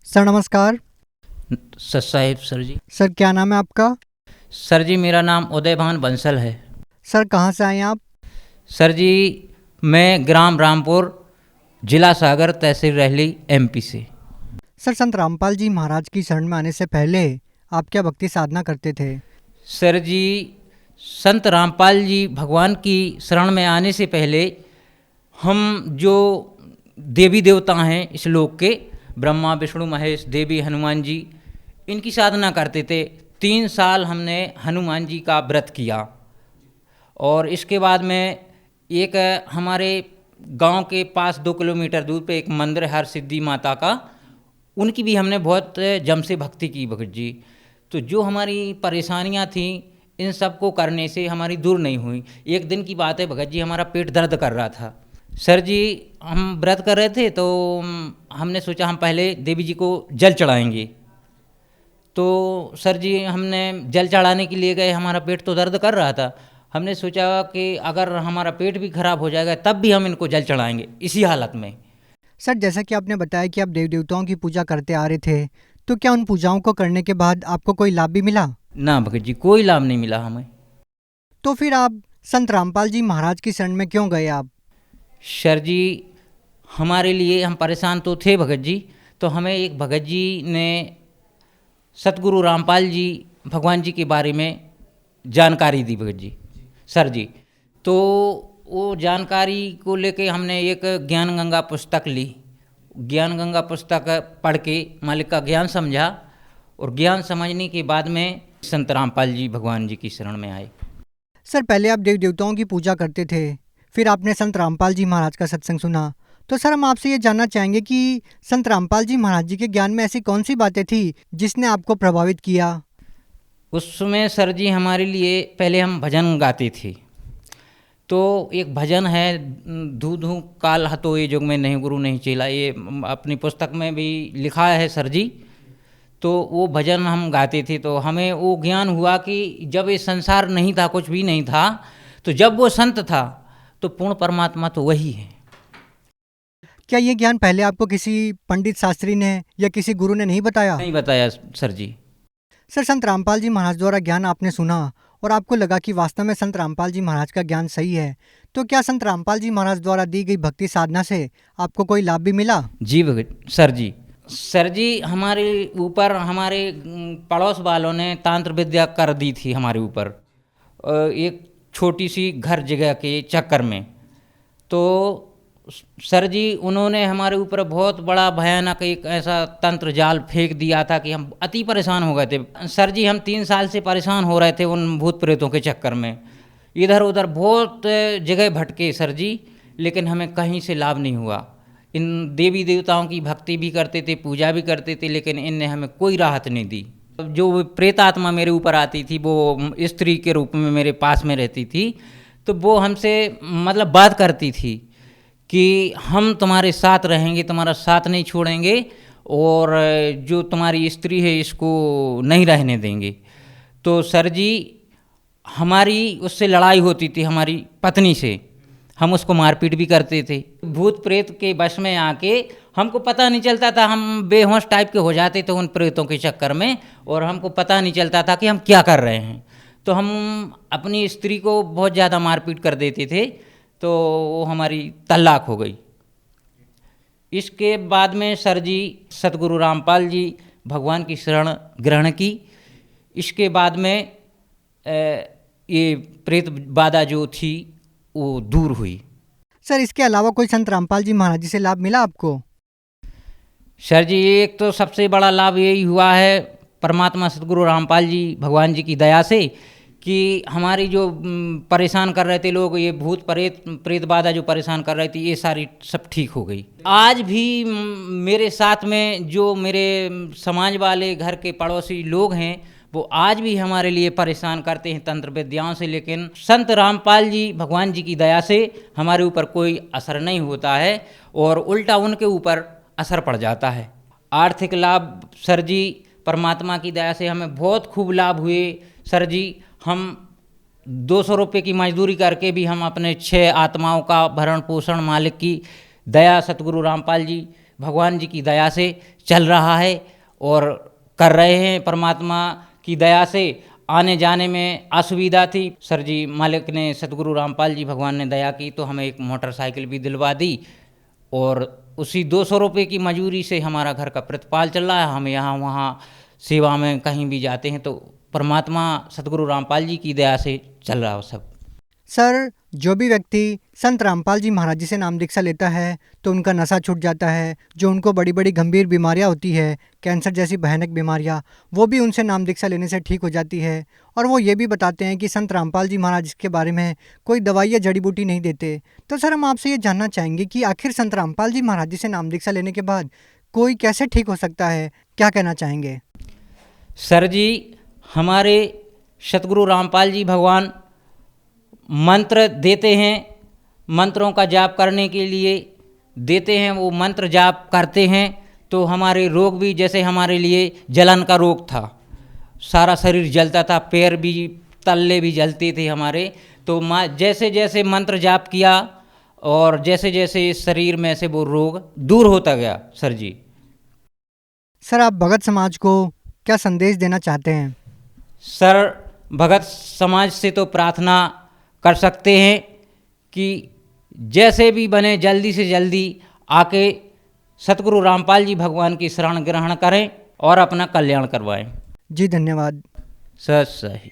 Sir नमस्कार। Sir Sahib sir जी। Sir क्या नाम है आपका? सर जी मेरा नाम उदयभान बंसल है। सर कहाँ से आए हैं आप? सर जी मैं ग्राम रामपुर, जिला सागर, तहसील रहली, एमपी से। सर संत रामपाल जी महाराज की शरण में आने से पहले आप क्या भक्ति साधना करते थे? सर जी संत रामपाल जी भगवान की शरण में आने से पहले हम जो देवी देवता हैं इस लोक के, ब्रह्मा विष्णु महेश, देवी हनुमान जी, इनकी साधना करते थे। 3 साल हमने हनुमान जी का व्रत किया और इसके बाद में एक हमारे गांव के पास 2 किलोमीटर दूर पे एक मंदिर है हर सिद्धि माता का, उनकी भी हमने बहुत जम से भक्ति की भगत जी। तो जो हमारी परेशानियां थीं इन सब को करने से हमारी दूर नहीं हुई। एक दिन की बात है भगत जी, हमारा पेट दर्द कर रहा था। सर जी हम व्रत कर रहे थे तो हमने सोचा हम पहले देवी जी को जल चढ़ाएंगे। तो सर जी हमने जल चढ़ाने के लिए गए, हमारा पेट तो दर्द कर रहा था। हमने सोचा कि अगर हमारा पेट भी खराब हो जाएगा तब भी हम इनको जल चढ़ाएंगे इसी हालत में। सर जैसा कि आपने बताया कि आप देव देवताओं की पूजा करते आ रहे थे, तो क्या उन पूजाओं को करने के बाद आपको कोई लाभ भी मिला? ना भगत जी, कोई लाभ नहीं मिला हमें। तो फिर आप संत रामपाल जी महाराज की शरण में क्यों गए आप? सर जी हमारे लिए, हम परेशान तो थे भगत जी, तो हमें एक भगत जी ने सतगुरु रामपाल जी भगवान जी के बारे में जानकारी दी भगत जी। सर जी तो वो जानकारी को लेके हमने एक ज्ञान गंगा पुस्तक ली। ज्ञान गंगा पुस्तक पढ़ के मालिक का ज्ञान समझा और ज्ञान समझने के बाद में संत रामपाल जी भगवान जी की शरण में आए। सर पहले आप देव देवताओं की पूजा करते थे, फिर आपने संत रामपाल जी महाराज का सत्संग सुना, तो सर हम आपसे ये जानना चाहेंगे कि संत रामपाल जी महाराज जी के ज्ञान में ऐसी कौन सी बातें थी जिसने आपको प्रभावित किया? उसमें सर जी हमारे लिए पहले हम भजन गाते थे। तो एक भजन है, धू धू काल हतो ये जुग में नहीं गुरु नहीं चेला, ये अपनी पुस्तक में भी लिखा है सर जी। तो वो भजन हम गाते थे तो हमें वो ज्ञान हुआ कि जब ये संसार नहीं था, कुछ भी नहीं था, तो जब वो संत था तो पूर्ण परमात्मा तो वही है। क्या ये ज्ञान पहले आपको किसी पंडित शास्त्री ने या किसी गुरु ने नहीं बताया? नहीं बताया सर जी। सर संत रामपाल जी महाराज द्वारा ज्ञान आपने सुना और आपको लगा कि वास्तव में संत रामपाल जी महाराज का ज्ञान सही है, तो क्या संत रामपाल जी महाराज द्वारा दी गई भक्ति साधना से आपको कोई लाभ भी मिला? जी भगत सर जी। सर जी हमारे ऊपर हमारे पड़ोस वालों ने तांत्र विद्या कर दी थी हमारे ऊपर, एक छोटी सी घर जगह के चक्कर में। तो सर जी उन्होंने हमारे ऊपर बहुत बड़ा भयानक एक ऐसा तंत्र जाल फेंक दिया था कि हम अति परेशान हो गए थे। सर जी हम 3 साल से परेशान हो रहे थे उन भूत प्रेतों के चक्कर में, इधर उधर बहुत जगह भटके सर जी, लेकिन हमें कहीं से लाभ नहीं हुआ। इन देवी देवताओं की भक्ति भी करते थे, पूजा भी करते थे, लेकिन इनने हमें कोई राहत नहीं दी। जो प्रेत आत्मा मेरे ऊपर आती थी वो स्त्री के रूप में मेरे पास में रहती थी, तो वो हमसे मतलब बात करती थी कि हम तुम्हारे साथ रहेंगे, तुम्हारा साथ नहीं छोड़ेंगे और जो तुम्हारी स्त्री है इसको नहीं रहने देंगे। तो सर जी हमारी उससे लड़ाई होती थी, हमारी पत्नी से, हम उसको मारपीट भी करते थे। भूत प्रेत के वश में आके हमको पता नहीं चलता था, हम बेहोश टाइप के हो जाते थे उन प्रेतों के चक्कर में और हमको पता नहीं चलता था कि हम क्या कर रहे हैं। तो हम अपनी स्त्री को बहुत ज़्यादा मारपीट कर देते थे, तो वो हमारी तलाक हो गई। इसके बाद में सर जी सतगुरु रामपाल जी भगवान की शरण ग्रहण की। इसके बाद में ये प्रेत बाधा जो थी वो दूर हुई। सर इसके अलावा कोई संत रामपाल जी महाराज जी से लाभ मिला आपको? सर जी एक तो सबसे बड़ा लाभ यही हुआ है परमात्मा सतगुरु रामपाल जी भगवान जी की दया से कि हमारी जो परेशान कर रहे थे लोग, ये भूत प्रेत बाधा जो परेशान कर रही थी, ये सारी सब ठीक हो गई। आज भी मेरे साथ में जो मेरे समाज वाले घर के पड़ोसी लोग हैं वो आज भी हमारे लिए परेशान करते हैं तंत्र विद्याओं से, लेकिन संत रामपाल जी भगवान जी की दया से हमारे ऊपर कोई असर नहीं होता है और उल्टा उनके ऊपर असर पड़ जाता है। आर्थिक लाभ सर जी परमात्मा की दया से हमें बहुत खूब लाभ हुए सर जी। हम 200 रुपये की मजदूरी करके भी हम अपने 6 आत्माओं का भरण पोषण मालिक की दया सतगुरु रामपाल जी भगवान जी की दया से चल रहा है और कर रहे हैं। परमात्मा की दया से आने जाने में असुविधा थी, सर जी मालिक ने, सतगुरु रामपाल जी भगवान ने दया की तो हमें एक मोटरसाइकिल भी दिलवा दी और उसी 200 रुपये की मजूरी से हमारा घर का प्रतिपाल चल रहा है। हम यहाँ वहाँ सेवा में कहीं भी जाते हैं तो परमात्मा सतगुरु रामपाल जी की दया से चल रहा है सब। सर, जो भी व्यक्ति संत रामपाल जी महाराज जी से नाम दीक्षा लेता है तो उनका नशा छूट जाता है। जो उनको बड़ी बड़ी गंभीर बीमारियां होती है, कैंसर जैसी भयानक बीमारियां, वो भी उनसे नाम दीक्षा लेने से ठीक हो जाती है। और वो ये भी बताते हैं कि संत रामपाल जी महाराज के बारे में कोई दवाई या जड़ी बूटी नहीं देते। तो सर, हम आपसे ये जानना चाहेंगे कि आखिर संत रामपाल जी महाराज जी से नाम दीक्षा लेने के बाद कोई कैसे ठीक हो सकता है, क्या कहना चाहेंगे? सर जी, हमारे सतगुरु रामपाल जी भगवान मंत्र देते हैं, मंत्रों का जाप करने के लिए देते हैं। वो मंत्र जाप करते हैं तो हमारे रोग भी, जैसे हमारे लिए जलन का रोग था, सारा शरीर जलता था, पैर भी, तल्ले भी जलते थे हमारे, तो जैसे जैसे मंत्र जाप किया और जैसे जैसे शरीर में से वो रोग दूर होता गया। सर जी, सर, आप भगत समाज को क्या संदेश देना चाहते हैं? सर, भगत समाज से तो प्रार्थना कर सकते हैं कि जैसे भी बने जल्दी से जल्दी आके सतगुरु रामपाल जी भगवान की शरण ग्रहण करें और अपना कल्याण करवाएं। जी धन्यवाद। सही।